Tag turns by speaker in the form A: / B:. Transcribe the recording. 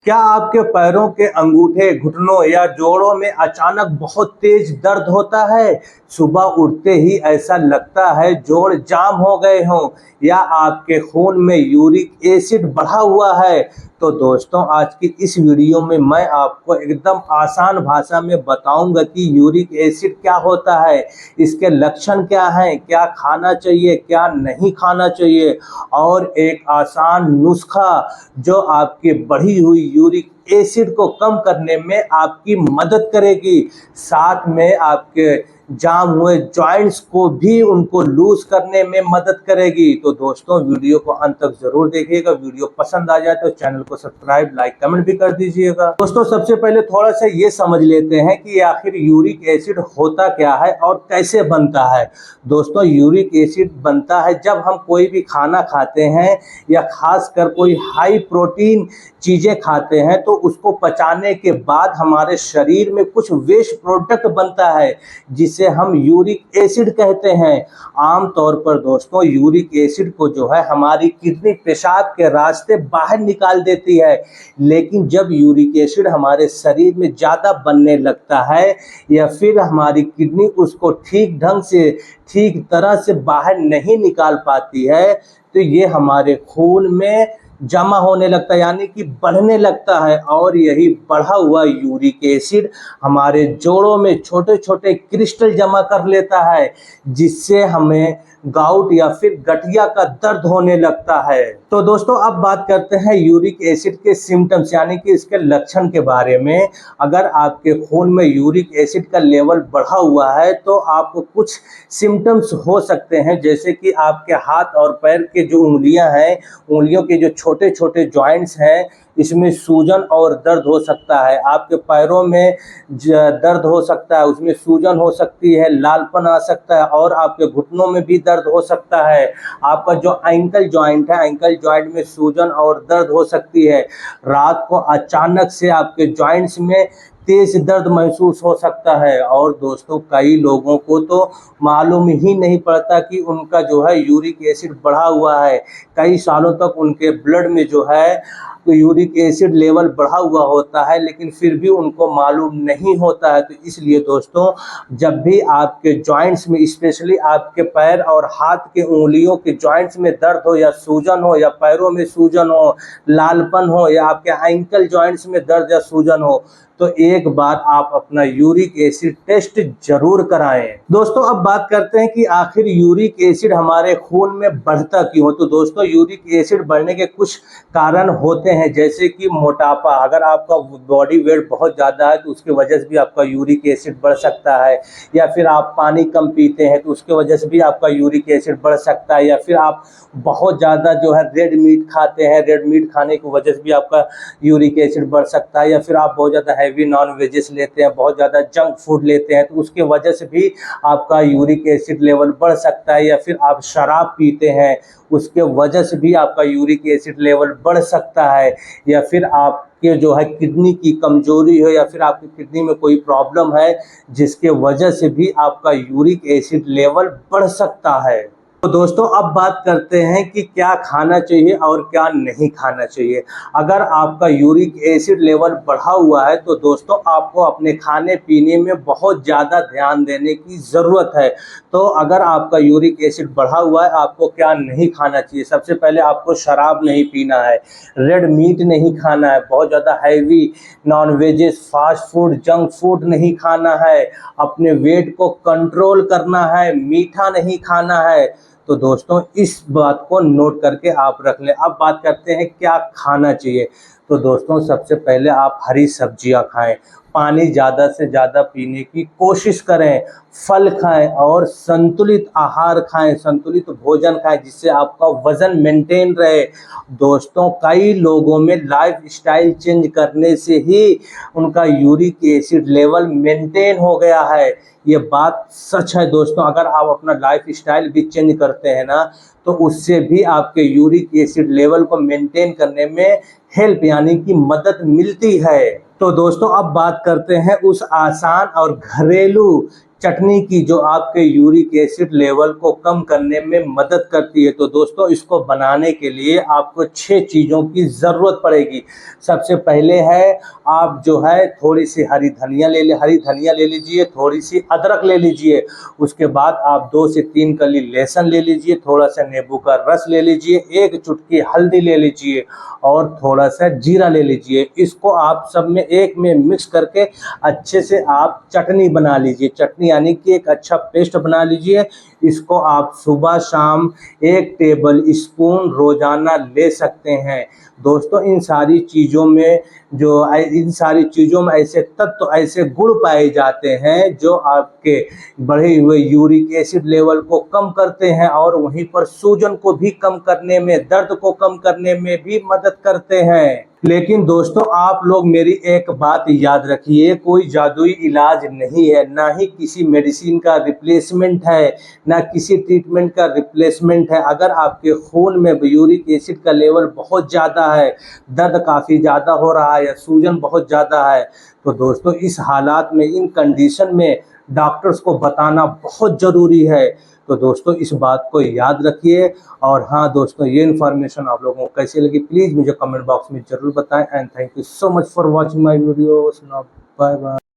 A: क्या आपके पैरों के अंगूठे, घुटनों या जोड़ों में अचानक बहुत तेज दर्द होता है? सुबह उठते ही ऐसा लगता है जोड़ जाम हो गए हों, या आपके खून में यूरिक एसिड बढ़ा हुआ है? तो दोस्तों, आज की इस वीडियो में मैं आपको एकदम आसान भाषा में बताऊंगा कि यूरिक एसिड क्या होता है, इसके लक्षण क्या हैं, क्या खाना चाहिए, क्या नहीं खाना चाहिए, और एक आसान नुस्खा जो आपकी बढ़ी हुई यूरिक एसिड को कम करने में आपकी मदद करेगी। साथ में आपके जाम हुए जॉइंट्स को भी उनको लूज करने में मदद करेगी। तो दोस्तों, वीडियो को अंत तक जरूर देखिएगा। वीडियो पसंद आ जाए तो चैनल को सब्सक्राइब, लाइक, कमेंट भी कर दीजिएगा। दोस्तों, सबसे पहले थोड़ा सा ये समझ लेते हैं कि आखिर यूरिक एसिड होता क्या है और कैसे बनता है। दोस्तों, यूरिक एसिड बनता है जब हम कोई भी खाना खाते हैं या खासकर कोई हाई प्रोटीन चीजें खाते हैं, तो उसको पचाने के बाद हमारे शरीर में कुछ वेस्ट प्रोडक्ट बनता है जिसे हम यूरिक एसिड कहते हैं। आमतौर पर दोस्तों, यूरिक एसिड को जो है हमारी किडनी पेशाब के रास्ते बाहर निकाल देती है, लेकिन जब यूरिक एसिड हमारे शरीर में ज़्यादा बनने लगता है या फिर हमारी किडनी उसको ठीक तरह से बाहर नहीं निकाल पाती है, तो ये हमारे खून में जमा होने लगता है, यानी कि बढ़ने लगता है। और यही बढ़ा हुआ यूरिक एसिड हमारे जोड़ों में छोटे छोटे क्रिस्टल जमा कर लेता है, जिससे हमें गाउट या फिर गठिया का दर्द होने लगता है। तो दोस्तों, अब बात करते हैं यूरिक एसिड के सिम्टम्स, यानी कि इसके लक्षण के बारे में। अगर आपके खून में यूरिक एसिड का लेवल बढ़ा हुआ है तो आपको कुछ सिम्टम्स हो सकते हैं, जैसे कि आपके हाथ और पैर के जो उंगलियां हैं, उंगलियों के जो छोटे छोटे जॉइंट्स हैं, इसमें सूजन और दर्द हो सकता है। आपके पैरों में दर्द हो सकता है, उसमें सूजन हो सकती है, लालपन आ सकता है, और आपके घुटनों में भी दर्द हो सकता है। आपका जो एंकल जॉइंट है, एंकल जॉइंट में सूजन और दर्द हो सकती है। रात को अचानक से आपके जॉइंट्स में तेज दर्द महसूस हो सकता है। और दोस्तों, कई लोगों को तो मालूम ही नहीं पड़ता कि उनका जो है यूरिक एसिड बढ़ा हुआ है। कई सालों तक उनके ब्लड में जो है तो यूरिक एसिड लेवल बढ़ा हुआ होता है, लेकिन फिर भी उनको मालूम नहीं होता है। तो इसलिए दोस्तों, जब भी आपके जॉइंट्स में, स्पेशली आपके पैर और हाथ के उंगलियों के जॉइंट्स में दर्द हो, या सूजन हो, या पैरों में सूजन हो, लालपन हो, या आपके एंकल जॉइंट्स में दर्द या सूजन हो, तो एक बार आप अपना यूरिक एसिड टेस्ट जरूर कराएं। दोस्तों, अब बात करते हैं कि आखिर यूरिक एसिड हमारे खून में बढ़ता क्यों हो। तो दोस्तों, यूरिक एसिड बढ़ने के कुछ कारण होते हैं, जैसे कि मोटापा। अगर आपका बॉडी वेट बहुत ज़्यादा है तो उसकी वजह से भी आपका यूरिक एसिड बढ़ सकता है, या फिर आप पानी कम पीते हैं तो उसके वजह से भी आपका यूरिक एसिड बढ़ सकता है, या फिर आप बहुत ज़्यादा जो है रेड मीट खाते हैं, रेड मीट खाने की वजह से भी आपका यूरिक एसिड बढ़ सकता है, या फिर आप बहुत ज़्यादा हैवी नॉन वेजेस लेते हैं, बहुत ज़्यादा जंक फूड लेते हैं, तो उसके वजह से भी आपका यूरिक एसिड लेवल बढ़ सकता है, या फिर आप शराब पीते हैं, उसके वजह से भी आपका यूरिक एसिड लेवल बढ़ सकता है, या फिर आपके जो है किडनी की कमजोरी हो, या फिर आपकी किडनी में कोई प्रॉब्लम है जिसके वजह से भी आपका यूरिक एसिड लेवल बढ़ सकता है। तो दोस्तों, अब बात करते हैं कि क्या खाना चाहिए और क्या नहीं खाना चाहिए। अगर आपका यूरिक एसिड लेवल बढ़ा हुआ है तो दोस्तों, आपको अपने खाने पीने में बहुत ज़्यादा ध्यान देने की ज़रूरत है। तो अगर आपका यूरिक एसिड बढ़ा हुआ है, आपको क्या नहीं खाना चाहिए। सबसे पहले आपको शराब नहीं पीना है, रेड मीट नहीं खाना है, बहुत ज़्यादा heavy non wages, fast food, junk food नहीं खाना है, अपने वेट को कंट्रोल करना है, मीठा नहीं खाना है। तो दोस्तों, इस बात को नोट करके आप रख लें। अब बात करते हैं क्या खाना चाहिए। तो दोस्तों, सबसे पहले आप हरी सब्जियां खाएं, पानी ज़्यादा से ज़्यादा पीने की कोशिश करें, फल खाएं और संतुलित आहार खाएं, संतुलित भोजन खाएं, जिससे आपका वज़न मेंटेन रहे। दोस्तों, कई लोगों में लाइफ स्टाइल चेंज करने से ही उनका यूरिक एसिड लेवल मेंटेन हो गया है। ये बात सच है दोस्तों। अगर आप अपना लाइफ स्टाइल भी चेंज करते हैं ना, तो उससे भी आपके यूरिक एसिड लेवल को मेंटेन करने में हेल्प, यानी कि मदद मिलती है। तो दोस्तों, अब बात करते हैं उस आसान और घरेलू चटनी की जो आपके यूरिक एसिड लेवल को कम करने में मदद करती है। तो दोस्तों इसको बनाने के लिए आपको 6 चीज़ों की ज़रूरत पड़ेगी। सबसे पहले है आप जो है थोड़ी सी हरी धनिया ले लीजिए, थोड़ी सी अदरक ले लीजिए। उसके बाद आप 2 से 3 कली लहसुन ले लीजिए, थोड़ा सा नींबू का रस ले लीजिए, 1 चुटकी हल्दी ले लीजिए और थोड़ा सा जीरा ले लीजिए। इसको आप सब में एक में मिक्स करके अच्छे से आप चटनी बना लीजिए। चटनी यानी कि एक अच्छा पेस्ट बना लीजिए। इसको आप सुबह शाम 1 टेबल स्पून रोजाना ले सकते हैं। दोस्तों इन सारी चीज़ों में ऐसे तत्व, ऐसे गुण पाए जाते हैं जो आपके बढ़े हुए यूरिक एसिड लेवल को कम करते हैं और वहीं पर सूजन को भी कम करने में, दर्द को कम करने में भी मदद करते हैं। लेकिन दोस्तों आप लोग मेरी एक बात याद रखिए, कोई जादुई इलाज नहीं है, ना ही किसी मेडिसिन का रिप्लेसमेंट है, ना किसी ट्रीटमेंट का रिप्लेसमेंट है। अगर आपके खून में यूरिक एसिड का लेवल बहुत ज़्यादा है, दर्द काफ़ी ज़्यादा हो रहा है या सूजन बहुत ज़्यादा है, तो दोस्तों इस हालात में, इन कंडीशन में डॉक्टर्स को बताना बहुत ज़रूरी है। तो दोस्तों इस बात को याद रखिए। और हाँ दोस्तों, ये इन्फॉर्मेशन आप लोगों को कैसी लगी प्लीज़ मुझे कमेंट बॉक्स में ज़रूर बताएं। And thank you so much for watching my videos. Bye bye.